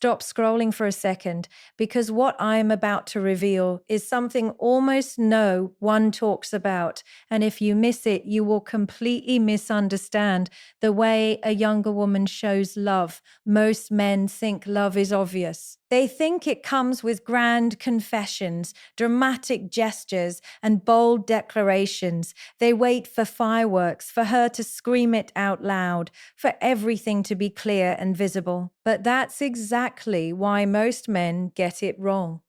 stop scrolling for a second, because what I am about to reveal is something almost no one talks about. And if you miss it, you will completely misunderstand the way a younger woman shows love. Most men think love is obvious. They think it comes with grand confessions, dramatic gestures, and bold declarations. They wait for fireworks, for her to scream it out loud, for everything to be clear and visible. But that's exactly why most men get it wrong.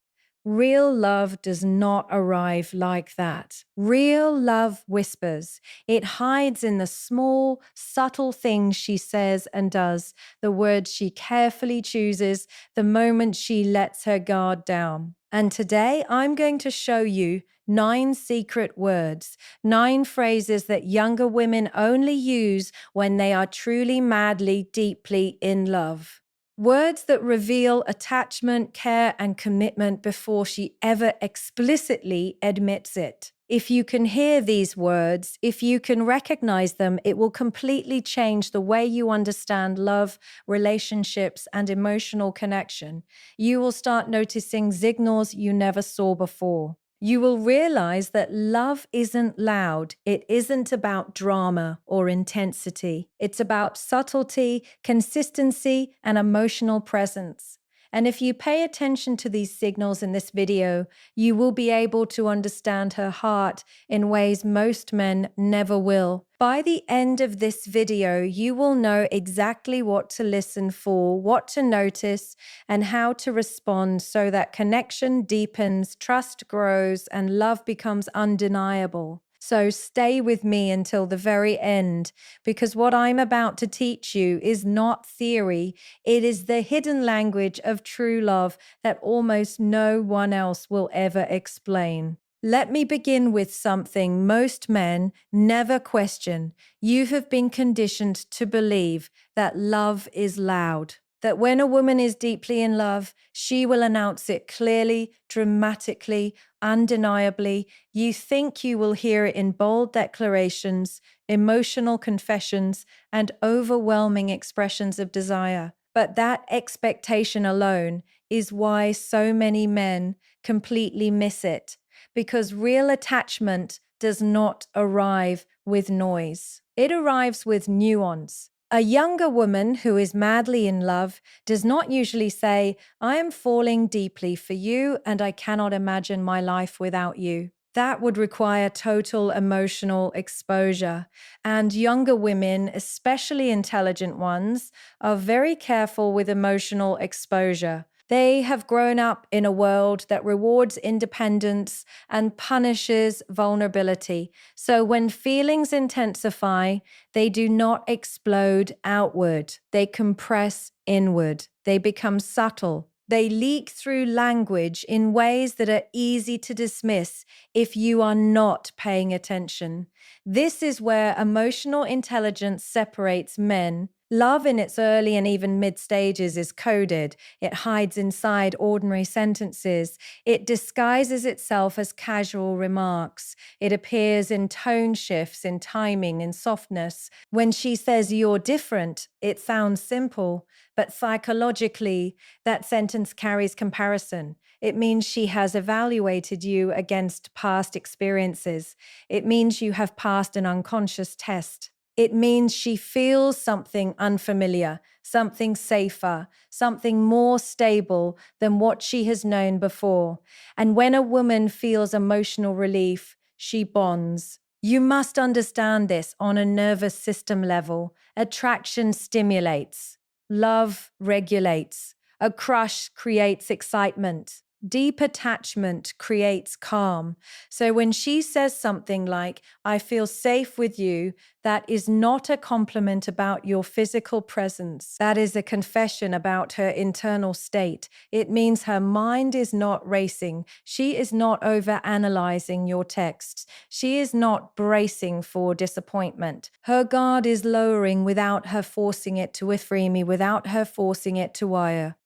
Real love does not arrive like that. Real love whispers. It hides in the small, subtle things she says and does, the words she carefully chooses, the moment she lets her guard down. And today I'm going to show you 9 secret words, 9 phrases that younger women only use when they are truly, madly, deeply in love. Words that reveal attachment, care, and commitment before she ever explicitly admits it. If you can hear these words, if you can recognize them, it will completely change the way you understand love, relationships, and emotional connection. You will start noticing signals you never saw before. You will realize that love isn't loud. It isn't about drama or intensity. It's about subtlety, consistency, and emotional presence. And if you pay attention to these signals in this video, you will be able to understand her heart in ways most men never will. By the end of this video, you will know exactly what to listen for, what to notice, and how to respond so that connection deepens, trust grows, and love becomes undeniable. So stay with me until the very end, because what I'm about to teach you is not theory. It is the hidden language of true love that almost no one else will ever explain. Let me begin with something most men never question. You have been conditioned to believe that love is loud. That when a woman is deeply in love, she will announce it clearly, dramatically, undeniably. You think you will hear it in bold declarations, emotional confessions, and overwhelming expressions of desire. But that expectation alone is why so many men completely miss it, because real attachment does not arrive with noise. It arrives with nuance. A younger woman who is madly in love does not usually say, "I am falling deeply for you and I cannot imagine my life without you." That would require total emotional exposure. And younger women, especially intelligent ones, are very careful with emotional exposure. They have grown up in a world that rewards independence and punishes vulnerability. So when feelings intensify, they do not explode outward. They compress inward. They become subtle. They leak through language in ways that are easy to dismiss if you are not paying attention. This is where emotional intelligence separates men. Love in its early and even mid stages is coded. It hides inside ordinary sentences. It disguises itself as casual remarks. It appears in tone shifts, in timing, in softness. When she says you're different, it sounds simple, but psychologically, that sentence carries comparison. It means she has evaluated you against past experiences. It means you have passed an unconscious test. It means she feels something unfamiliar, something safer, something more stable than what she has known before. And when a woman feels emotional relief, she bonds. You must understand this on a nervous system level. Attraction stimulates. Love regulates. A crush creates excitement. Deep attachment creates calm. So when she says something like, "I feel safe with you," that is not a compliment about your physical presence. That is a confession about her internal state. It means her mind is not racing. She is not overanalyzing your texts. She is not bracing for disappointment. Her guard is lowering without her forcing it to free me, without her forcing it to wire.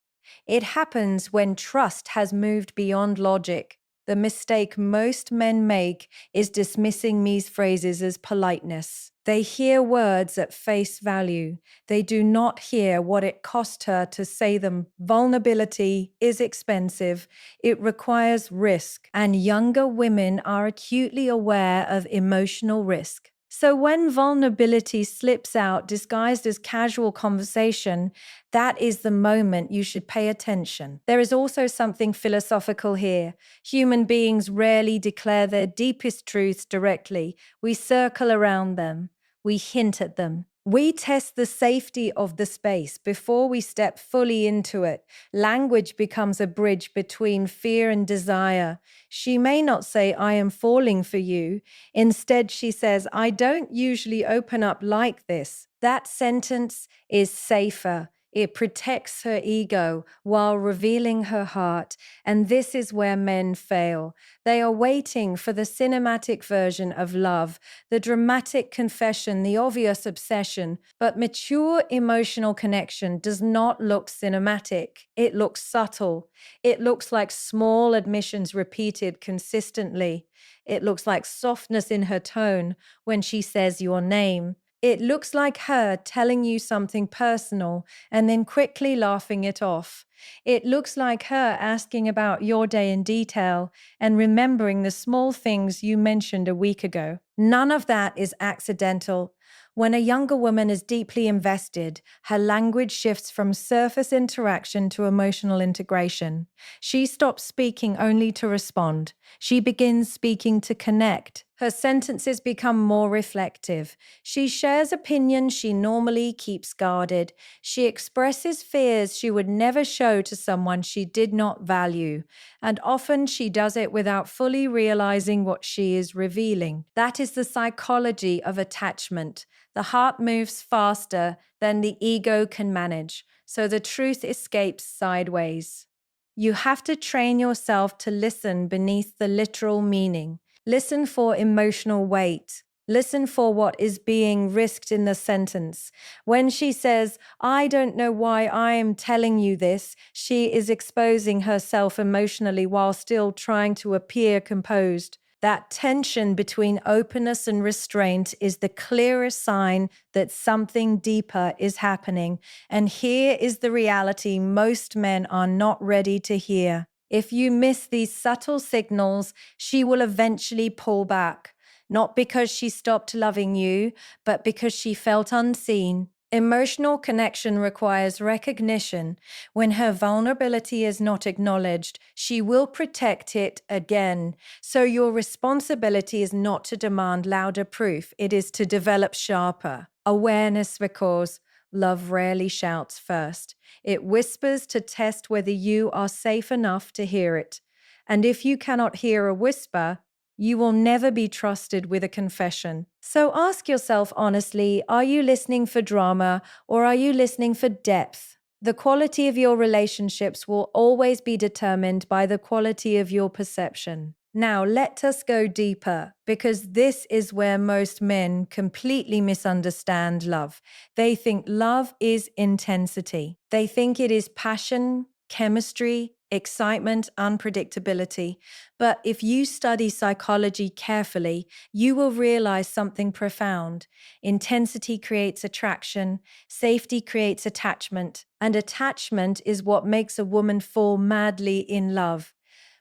It happens when trust has moved beyond logic. The mistake most men make is dismissing these phrases as politeness. They hear words at face value. They do not hear what it cost her to say them. Vulnerability is expensive. It requires risk, and younger women are acutely aware of emotional risk. So when vulnerability slips out disguised as casual conversation, that is the moment you should pay attention. There is also something philosophical here. Human beings rarely declare their deepest truths directly. We circle around them. We hint at them. We test the safety of the space before we step fully into it. Language becomes a bridge between fear and desire. She may not say, I am falling for you. Instead, she says, I don't usually open up like this. That sentence is safer. It protects her ego while revealing her heart. And this is where men fail. They are waiting for the cinematic version of love, the dramatic confession, the obvious obsession. But mature emotional connection does not look cinematic. It looks subtle. It looks like small admissions repeated consistently. It looks like softness in her tone when she says your name. It looks like her telling you something personal and then quickly laughing it off. It looks like her asking about your day in detail and remembering the small things you mentioned a week ago. None of that is accidental. When a younger woman is deeply invested, her language shifts from surface interaction to emotional integration. She stops speaking only to respond. She begins speaking to connect. Her sentences become more reflective. She shares opinions she normally keeps guarded. She expresses fears she would never show to someone she did not value. And often she does it without fully realizing what she is revealing. That is the psychology of attachment. The heart moves faster than the ego can manage, so the truth escapes sideways. You have to train yourself to listen beneath the literal meaning. Listen for emotional weight. Listen for what is being risked in the sentence. When she says, I don't know why I am telling you this, she is exposing herself emotionally while still trying to appear composed. That tension between openness and restraint is the clearest sign that something deeper is happening. And here is the reality most men are not ready to hear. If you miss these subtle signals, she will eventually pull back. Not because she stopped loving you, but because she felt unseen. Emotional connection requires recognition. When her vulnerability is not acknowledged, she will protect it again. So your responsibility is not to demand louder proof, it is to develop sharper awareness, because love rarely shouts first. It whispers to test whether you are safe enough to hear it. And if you cannot hear a whisper, you will never be trusted with a confession. So ask yourself honestly, are you listening for drama or are you listening for depth? The quality of your relationships will always be determined by the quality of your perception. Now, let us go deeper, because this is where most men completely misunderstand love. They think love is intensity. They think it is passion, chemistry, excitement, unpredictability. But if you study psychology carefully, you will realize something profound. Intensity creates attraction, safety creates attachment, and attachment is what makes a woman fall madly in love.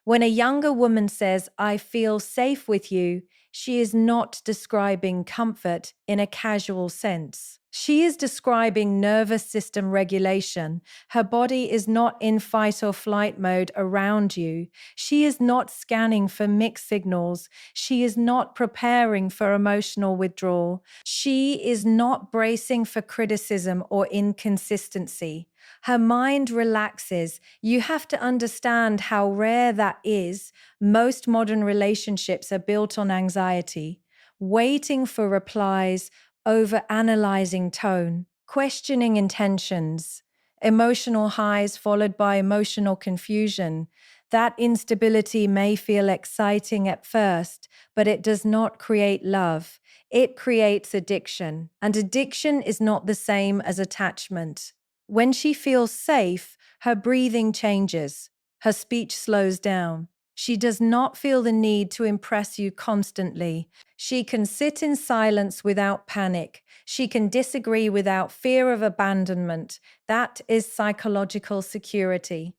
When a younger woman says, I feel safe with you, she is not describing comfort in a casual sense. She is describing nervous system regulation. Her body is not in fight or flight mode around you. She is not scanning for mixed signals. She is not preparing for emotional withdrawal. She is not bracing for criticism or inconsistency. Her mind relaxes. You have to understand how rare that is. Most modern relationships are built on anxiety, waiting for replies, over analyzing tone, questioning intentions, emotional highs followed by emotional confusion. That instability may feel exciting at first, but it does not create love. It creates addiction, and addiction is not the same as attachment. When she feels safe, her breathing changes, her speech slows down. She does not feel the need to impress you constantly. She can sit in silence without panic. She can disagree without fear of abandonment. That is psychological security.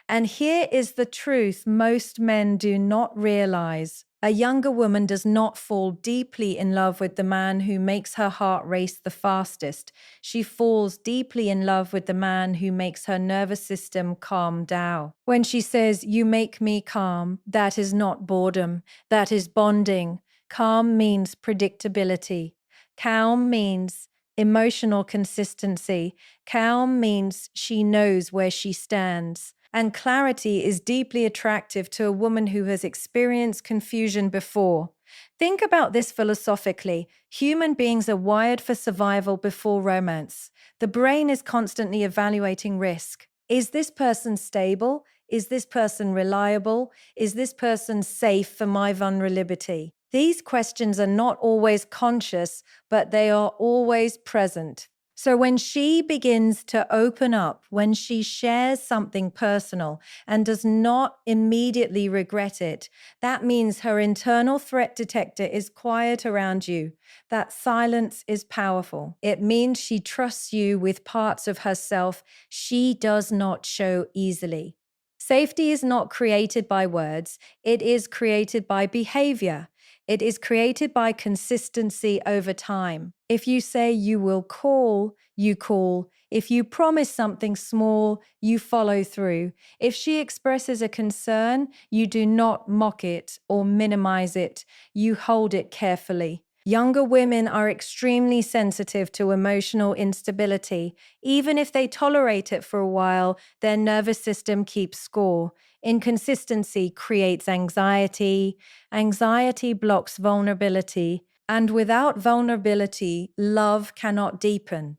And here is the truth most men do not realize. A younger woman does not fall deeply in love with the man who makes her heart race the fastest. She falls deeply in love with the man who makes her nervous system calm down. When she says, "You make me calm," that is not boredom, that is bonding. Calm means predictability. Calm means emotional consistency. Calm means she knows where she stands. And clarity is deeply attractive to a woman who has experienced confusion before. Think about this philosophically. Human beings are wired for survival before romance. The brain is constantly evaluating risk. Is this person stable? Is this person reliable? Is this person safe for my vulnerability? These questions are not always conscious, but they are always present. So when she begins to open up, when she shares something personal and does not immediately regret it, that means her internal threat detector is quiet around you. That silence is powerful. It means she trusts you with parts of herself she does not show easily. Safety is not created by words, it is created by behavior. It is created by consistency over time. If you say you will call, you call. If you promise something small, you follow through. If she expresses a concern, you do not mock it or minimize it. You hold it carefully. Younger women are extremely sensitive to emotional instability. Even if they tolerate it for a while, their nervous system keeps score. Inconsistency creates anxiety. Anxiety blocks vulnerability. And without vulnerability, love cannot deepen.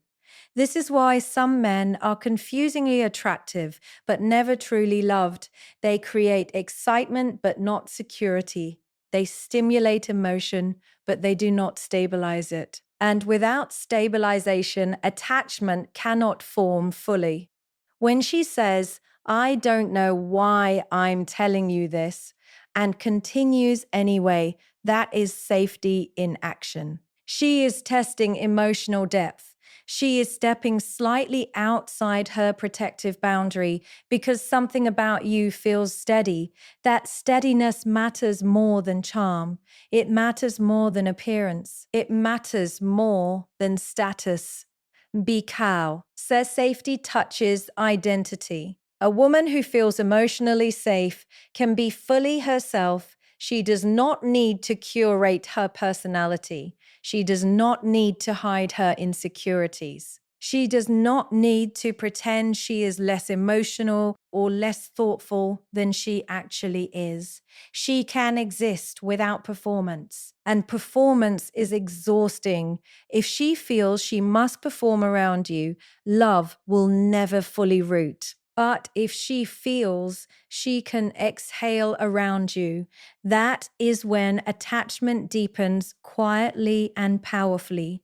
This is why some men are confusingly attractive, but never truly loved. They create excitement, but not security. They stimulate emotion, but they do not stabilize it. And without stabilization, attachment cannot form fully. When she says, "I don't know why I'm telling you this," and continues anyway, that is safety in action. She is testing emotional depth. She is stepping slightly outside her protective boundary because something about you feels steady. That steadiness matters more than charm. It matters more than appearance. It matters more than status. Be cow. Says safety touches identity. A woman who feels emotionally safe can be fully herself. She does not need to curate her personality. She does not need to hide her insecurities. She does not need to pretend she is less emotional or less thoughtful than she actually is. She can exist without performance, and performance is exhausting. If she feels she must perform around you, love will never fully root. But if she feels she can exhale around you, that is when attachment deepens quietly and powerfully.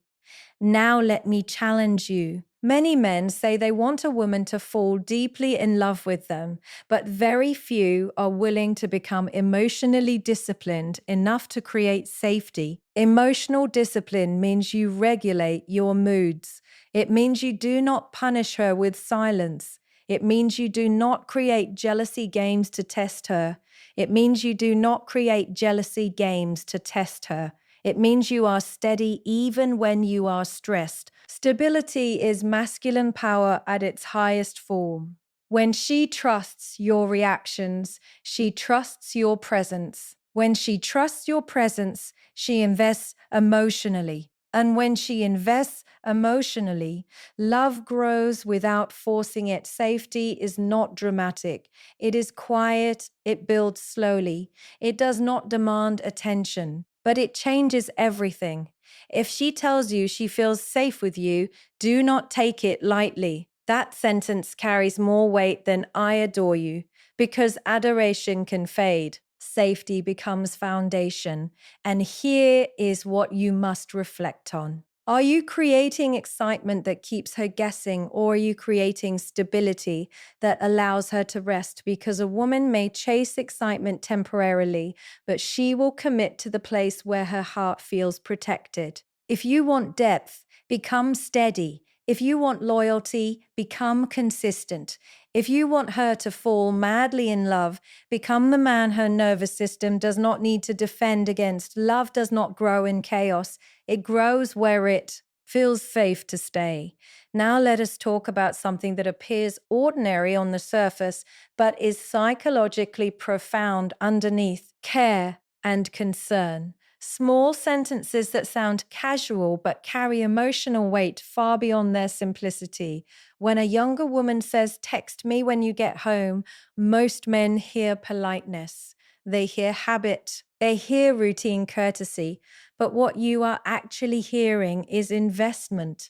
Now let me challenge you. Many men say they want a woman to fall deeply in love with them, but very few are willing to become emotionally disciplined enough to create safety. Emotional discipline means you regulate your moods. It means you do not punish her with silence. It means you do not create jealousy games to test her. It means you do not create jealousy games to test her. It means you are steady even when you are stressed. Stability is masculine power at its highest form. When she trusts your reactions, she trusts your presence. When she trusts your presence, she invests emotionally. And when she invests emotionally, love grows without forcing it. Safety is not dramatic. It is quiet. It builds slowly. It does not demand attention, but it changes everything. If she tells you she feels safe with you, do not take it lightly. That sentence carries more weight than "I adore you," because adoration can fade. Safety becomes foundation. And here is what you must reflect on. Are you creating excitement that keeps her guessing, or are you creating stability that allows her to rest? Because a woman may chase excitement temporarily, but she will commit to the place where her heart feels protected. If you want depth, become steady. If you want loyalty, become consistent. If you want her to fall madly in love, become the man her nervous system does not need to defend against. Love does not grow in chaos. It grows where it feels safe to stay. Now let us talk about something that appears ordinary on the surface, but is psychologically profound underneath: care and concern. Small sentences that sound casual but carry emotional weight far beyond their simplicity. When a younger woman says, "Text me when you get home," most men hear politeness. They hear habit. They hear routine courtesy. But what you are actually hearing is investment.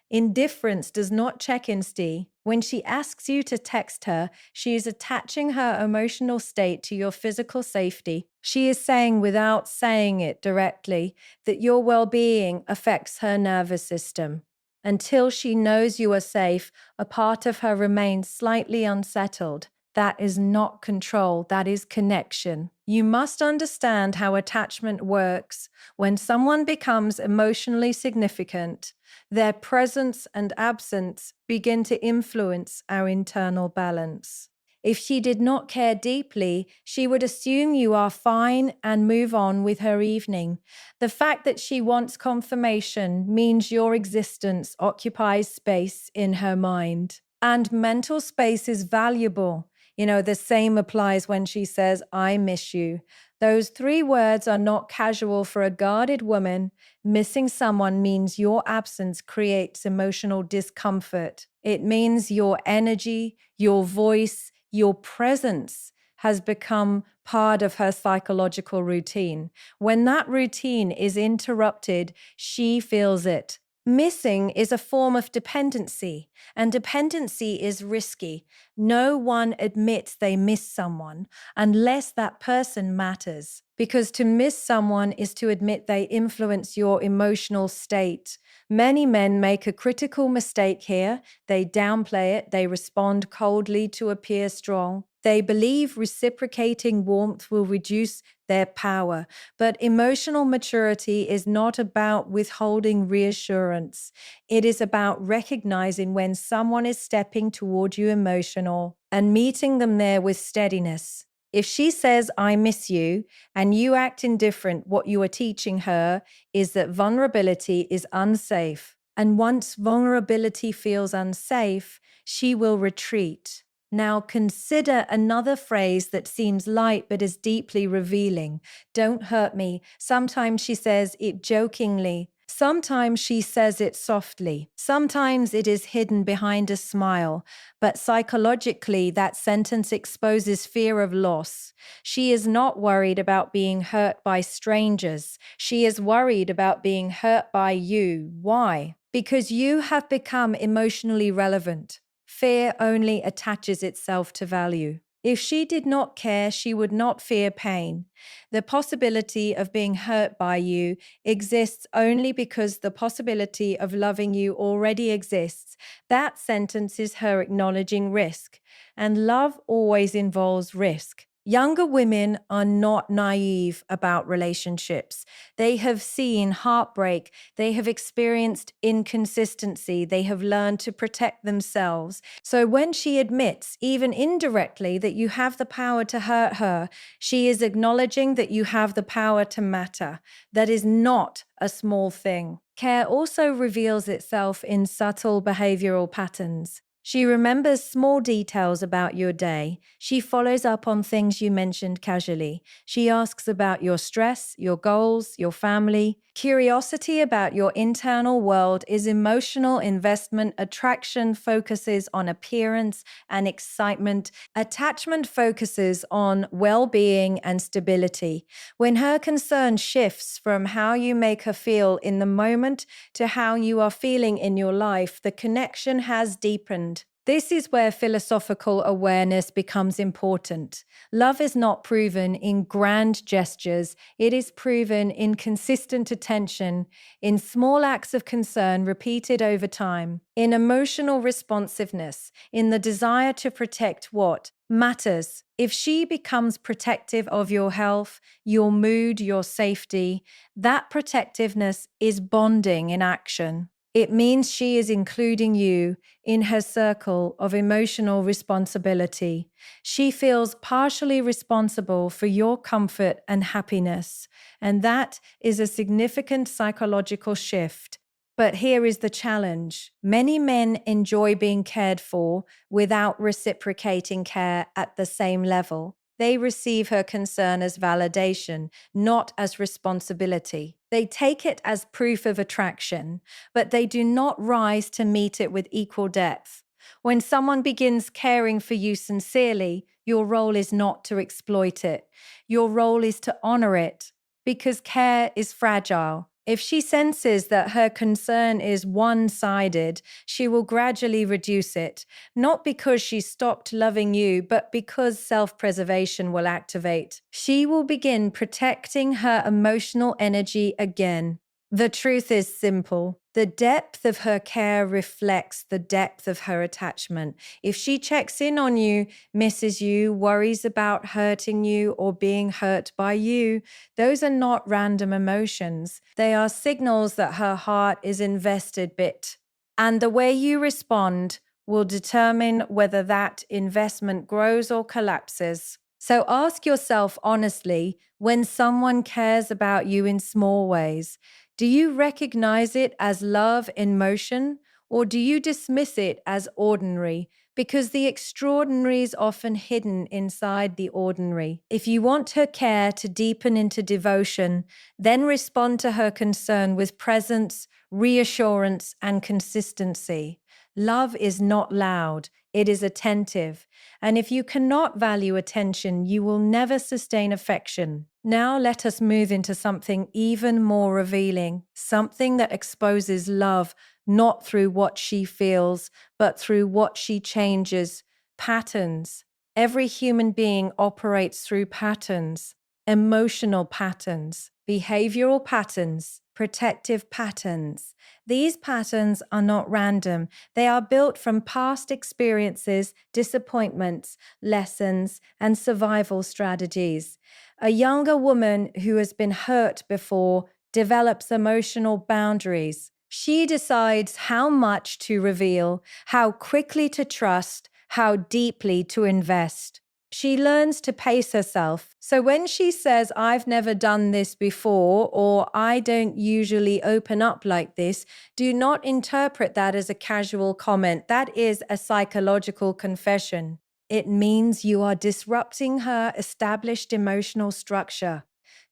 Indifference does not check in, Steve. When she asks you to text her, she is attaching her emotional state to your physical safety. She is saying, without saying it directly, that your well being affects her nervous system. Until she knows you are safe, a part of her remains slightly unsettled. That is not control, that is connection. You must understand how attachment works. When someone becomes emotionally significant, their presence and absence begin to influence our internal balance. If she did not care deeply, she would assume you are fine and move on with her evening. The fact that she wants confirmation means your existence occupies space in her mind. And mental space is valuable. The same applies when she says, "I miss you." Those three words are not casual for a guarded woman. Missing someone means your absence creates emotional discomfort. It means your energy, your voice, your presence has become part of her psychological routine. When that routine is interrupted, she feels it. Missing is a form of dependency, and dependency is risky. No one admits they miss someone unless that person matters, because to miss someone is to admit they influence your emotional state. Many men make a critical mistake here. They downplay it, they respond coldly to appear strong. They believe reciprocating warmth will reduce their power. But emotional maturity is not about withholding reassurance. It is about recognizing when someone is stepping toward you emotional and meeting them there with steadiness. If she says, "I miss you," and you act indifferent, what you are teaching her is that vulnerability is unsafe. And once vulnerability feels unsafe, she will retreat. Now consider another phrase that seems light but is deeply revealing. "Don't hurt me." Sometimes she says it jokingly. Sometimes she says it softly. Sometimes it is hidden behind a smile. But psychologically, that sentence exposes fear of loss. She is not worried about being hurt by strangers. She is worried about being hurt by you. Why? Because you have become emotionally relevant. Fear only attaches itself to value. If she did not care, she would not fear pain. The possibility of being hurt by you exists only because the possibility of loving you already exists. That sentence is her acknowledging risk, and love always involves risk. Younger women are not naive about relationships. They have seen heartbreak. They have experienced inconsistency. They have learned to protect themselves. So when she admits, even indirectly, that you have the power to hurt her, she is acknowledging that you have the power to matter. That is not a small thing. Care also reveals itself in subtle behavioral patterns. She remembers small details about your day. She follows up on things you mentioned casually. She asks about your stress, your goals, your family. Curiosity about your internal world is emotional investment. Attraction focuses on appearance and excitement. Attachment focuses on well-being and stability. When her concern shifts from how you make her feel in the moment to how you are feeling in your life, the connection has deepened. This is where philosophical awareness becomes important. Love is not proven in grand gestures, it is proven in consistent attention, in small acts of concern repeated over time, in emotional responsiveness, in the desire to protect what matters. If she becomes protective of your health, your mood, your safety, that protectiveness is bonding in action. It means she is including you in her circle of emotional responsibility. She feels partially responsible for your comfort and happiness, and that is a significant psychological shift. But here is the challenge. Many men enjoy being cared for without reciprocating care at the same level. They receive her concern as validation, not as responsibility. They take it as proof of attraction, but they do not rise to meet it with equal depth. When someone begins caring for you sincerely, your role is not to exploit it. Your role is to honor it, because care is fragile. If she senses that her concern is one-sided, she will gradually reduce it, not because she stopped loving you, but because self-preservation will activate. She will begin protecting her emotional energy again. The truth is simple. The depth of her care reflects the depth of her attachment. If she checks in on you, misses you, worries about hurting you or being hurt by you, those are not random emotions. They are signals that her heart is invested bit. And the way you respond will determine whether that investment grows or collapses. So ask yourself honestly, when someone cares about you in small ways, do you recognize it as love in motion, or do you dismiss it as ordinary? Because the extraordinary is often hidden inside the ordinary. If you want her care to deepen into devotion, then respond to her concern with presence, reassurance, and consistency. Love is not loud, it is attentive. And if you cannot value attention, you will never sustain affection. Now let us move into something even more revealing, something that exposes love not through what she feels, but through what she changes. Patterns. Every human being operates through patterns, emotional patterns, behavioral patterns, protective patterns. These patterns are not random. They are built from past experiences, disappointments, lessons, and survival strategies. A younger woman who has been hurt before develops emotional boundaries. She decides how much to reveal, how quickly to trust, how deeply to invest. She learns to pace herself. So when she says, I've never done this before, or I don't usually open up like this, do not interpret that as a casual comment. That is a psychological confession. It means you are disrupting her established emotional structure.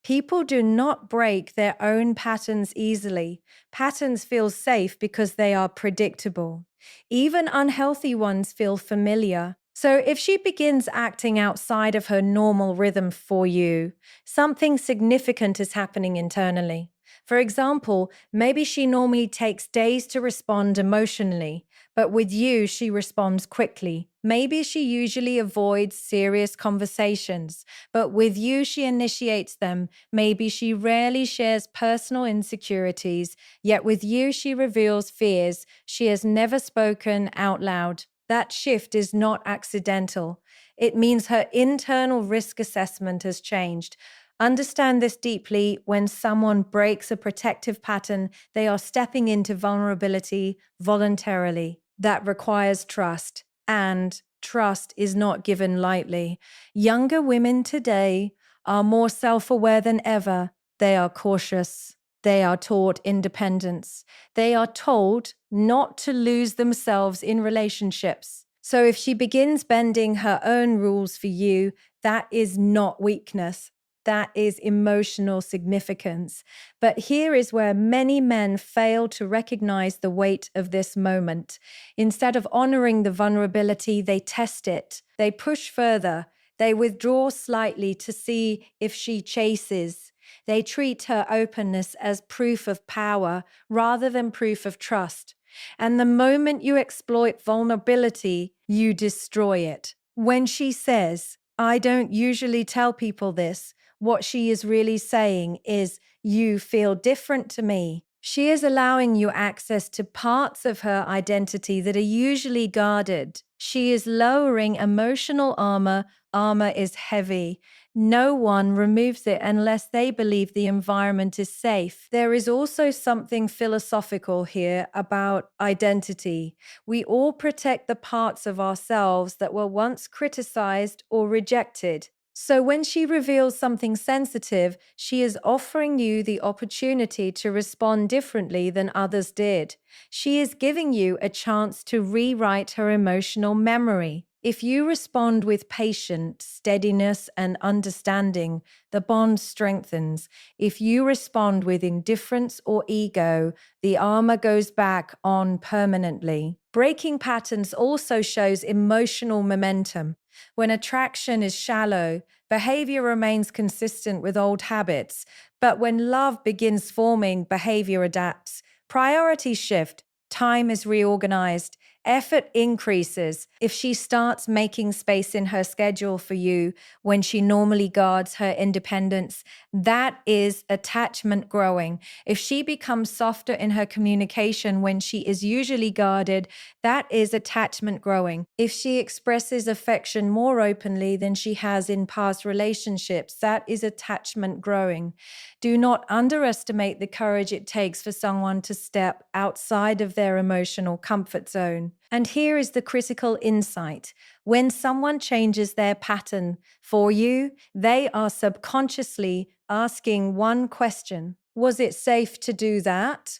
People do not break their own patterns easily. Patterns feel safe because they are predictable. Even unhealthy ones feel familiar. So if she begins acting outside of her normal rhythm for you, something significant is happening internally. For example, maybe she normally takes days to respond emotionally, but with you, she responds quickly. Maybe she usually avoids serious conversations, but with you, she initiates them. Maybe she rarely shares personal insecurities, yet with you, she reveals fears she has never spoken out loud. That shift is not accidental. It means her internal risk assessment has changed. Understand this deeply. When someone breaks a protective pattern, they are stepping into vulnerability voluntarily. That requires trust, and trust is not given lightly. Younger women today are more self-aware than ever. They are cautious. They are taught independence. They are told not to lose themselves in relationships. So if she begins bending her own rules for you, that is not weakness. That is emotional significance. But here is where many men fail to recognize the weight of this moment. Instead of honoring the vulnerability, they test it. They push further. They withdraw slightly to see if she chases. They treat her openness as proof of power rather than proof of trust. And the moment you exploit vulnerability, you destroy it. When she says, I don't usually tell people this, what she is really saying is, you feel different to me. She is allowing you access to parts of her identity that are usually guarded. She is lowering emotional armor. Armor is heavy. No one removes it unless they believe the environment is safe. There is also something philosophical here about identity. We all protect the parts of ourselves that were once criticized or rejected. So when she reveals something sensitive, she is offering you the opportunity to respond differently than others did. She is giving you a chance to rewrite her emotional memory. If you respond with patience, steadiness, and understanding, the bond strengthens. If you respond with indifference or ego, the armor goes back on permanently. Breaking patterns also shows emotional momentum. When attraction is shallow, behavior remains consistent with old habits. But when love begins forming, behavior adapts. Priorities shift. Time is reorganized. Effort increases. If she starts making space in her schedule for you when she normally guards her independence, that is attachment growing. If she becomes softer in her communication when she is usually guarded, that is attachment growing. If she expresses affection more openly than she has in past relationships, that is attachment growing. Do not underestimate the courage it takes for someone to step outside of their emotional comfort zone. And here is the critical insight. When someone changes their pattern for you, they are subconsciously asking one question: was it safe to do that?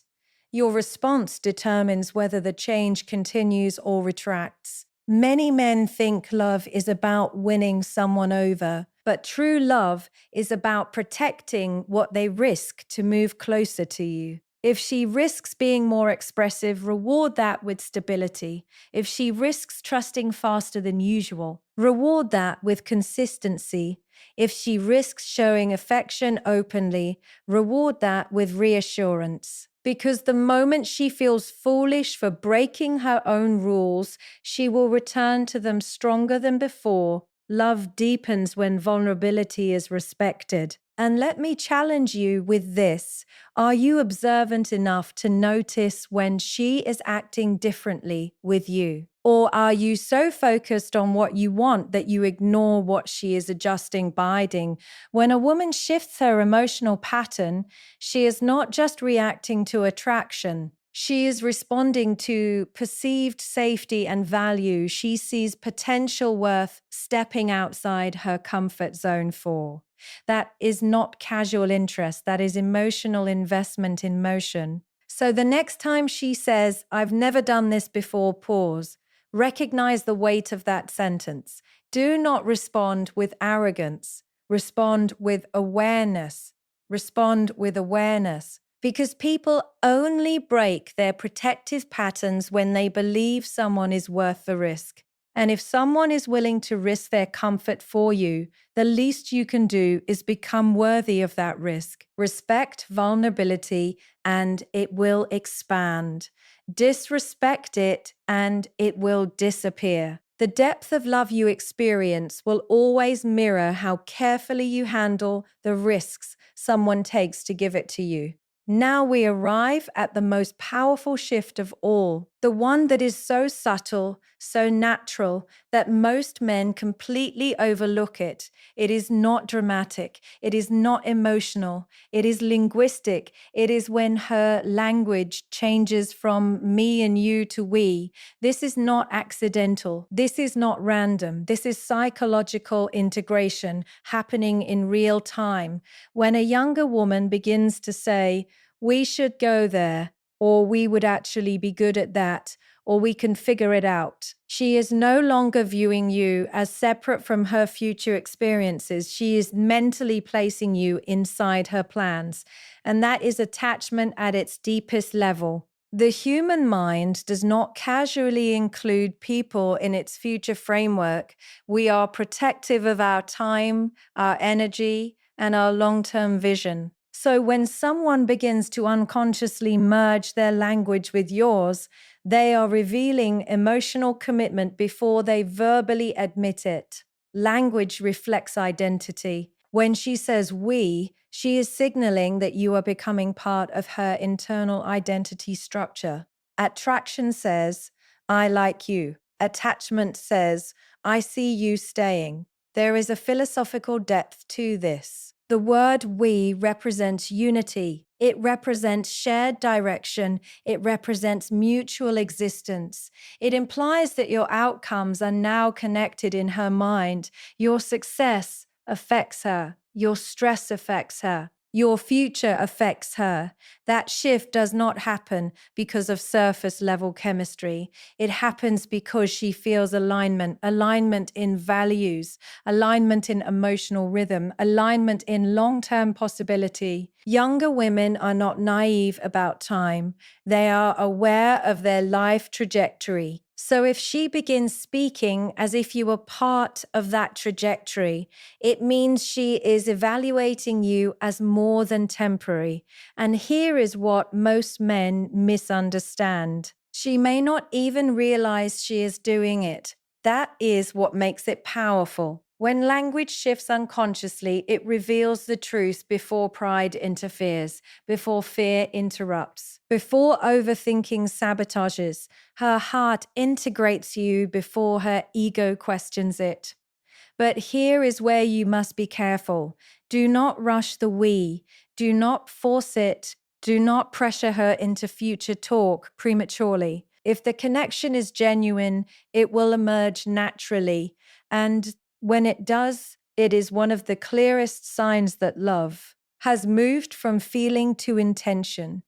Your response determines whether the change continues or retracts. Many men think love is about winning someone over, but true love is about protecting what they risk to move closer to you. If she risks being more expressive, reward that with stability. If she risks trusting faster than usual, reward that with consistency. If she risks showing affection openly, reward that with reassurance. Because the moment she feels foolish for breaking her own rules, she will return to them stronger than before. Love deepens when vulnerability is respected. And let me challenge you with this. Are you observant enough to notice when she is acting differently with you? Or are you so focused on what you want that you ignore what she is adjusting, biding? When a woman shifts her emotional pattern, she is not just reacting to attraction. She is responding to perceived safety and value. She sees potential worth stepping outside her comfort zone for. That is not casual interest. That is emotional investment in motion. So the next time she says, I've never done this before, pause. Recognize the weight of that sentence. Do not respond with arrogance. Respond with awareness. Respond with awareness. Because people only break their protective patterns when they believe someone is worth the risk. And if someone is willing to risk their comfort for you, the least you can do is become worthy of that risk. Respect vulnerability, and it will expand. Disrespect it, and it will disappear. The depth of love you experience will always mirror how carefully you handle the risks someone takes to give it to you. Now we arrive at the most powerful shift of all, the one that is so subtle, so natural, that most men completely overlook it. It is not dramatic. It is not emotional. It is linguistic. It is when her language changes from me and you to we. This is not accidental. This is not random. This is psychological integration happening in real time. When a younger woman begins to say, we should go there, or we would actually be good at that, or we can figure it out. She is no longer viewing you as separate from her future experiences. She is mentally placing you inside her plans, and that is attachment at its deepest level. The human mind does not casually include people in its future framework. We are protective of our time, our energy, and our long-term vision. So when someone begins to unconsciously merge their language with yours, they are revealing emotional commitment before they verbally admit it. Language reflects identity. When she says we, she is signaling that you are becoming part of her internal identity structure. Attraction says, I like you. Attachment says, I see you staying. There is a philosophical depth to this. The word we represents unity. It represents shared direction. It represents mutual existence. It implies that your outcomes are now connected in her mind. Your success affects her. Your stress affects her. Your future affects her. That shift does not happen because of surface level chemistry. It happens because she feels alignment in values, alignment in emotional rhythm, alignment in long-term possibility. Younger women are not naive about time. They are aware of their life trajectory. So if she begins speaking as if you were part of that trajectory, it means she is evaluating you as more than temporary. And here is what most men misunderstand. She may not even realize she is doing it. That is what makes it powerful. When language shifts unconsciously, it reveals the truth before pride interferes, before fear interrupts, before overthinking sabotages. Her heart integrates you before her ego questions it. But here is where you must be careful. Do not rush the we. Do not force it. Do not pressure her into future talk prematurely. If the connection is genuine, it will emerge naturally. And when it does, it is one of the clearest signs that love has moved from feeling to intention.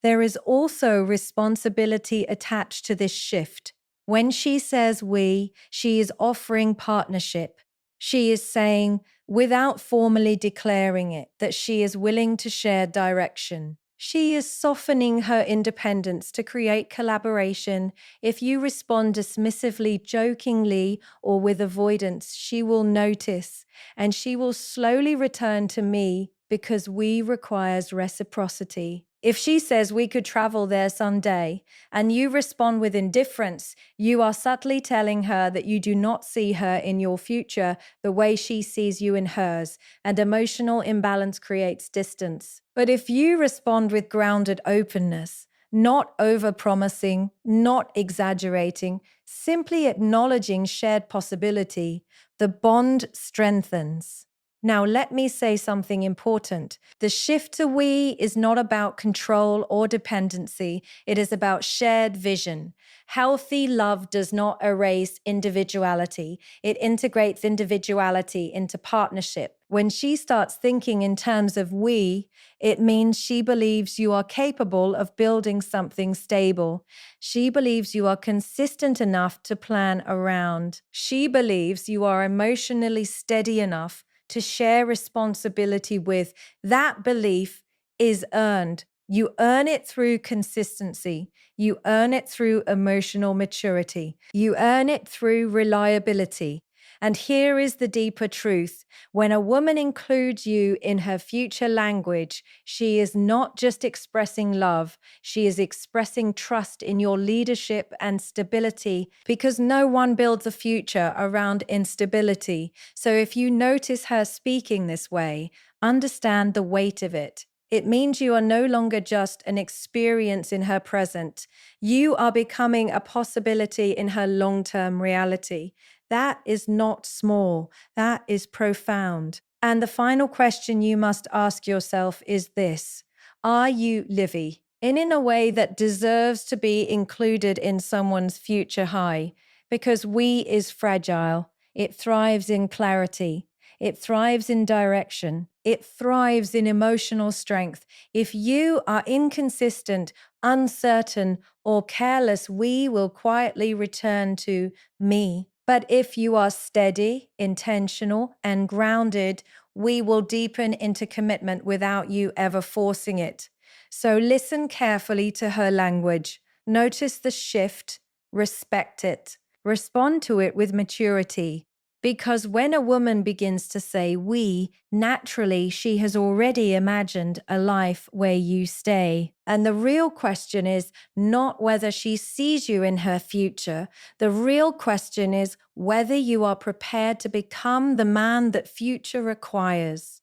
There is also responsibility attached to this shift. When she says we, she is offering partnership. She is saying, without formally declaring it, that she is willing to share direction. She is softening her independence to create collaboration. If you respond dismissively, jokingly, or with avoidance, she will notice, and she will slowly return to me because we requires reciprocity. If she says we could travel there someday, and you respond with indifference, you are subtly telling her that you do not see her in your future the way she sees you in hers, and emotional imbalance creates distance. But if you respond with grounded openness, not overpromising, not exaggerating, simply acknowledging shared possibility, the bond strengthens. Now, let me say something important. The shift to we is not about control or dependency. It is about shared vision. Healthy love does not erase individuality. It integrates individuality into partnership. When she starts thinking in terms of we, it means she believes you are capable of building something stable. She believes you are consistent enough to plan around. She believes you are emotionally steady enough to share responsibility with. That belief is earned. You earn it through consistency. You earn it through emotional maturity. You earn it through reliability. And here is the deeper truth. When a woman includes you in her future language, she is not just expressing love, she is expressing trust in your leadership and stability, because no one builds a future around instability. So if you notice her speaking this way, understand the weight of it. It means you are no longer just an experience in her present. You are becoming a possibility in her long-term reality. That is not small. That is profound. And the final question you must ask yourself is this: are you Livy in a way that deserves to be included in someone's future high? Because we is fragile. It thrives in clarity. It thrives in direction. It thrives in emotional strength. If you are inconsistent, uncertain, or careless, we will quietly return to me. But if you are steady, intentional, and grounded, we will deepen into commitment without you ever forcing it. So listen carefully to her language. Notice the shift, respect it, respond to it with maturity. Because when a woman begins to say we, naturally she has already imagined a life where you stay. And the real question is not whether she sees you in her future. The real question is whether you are prepared to become the man that future requires.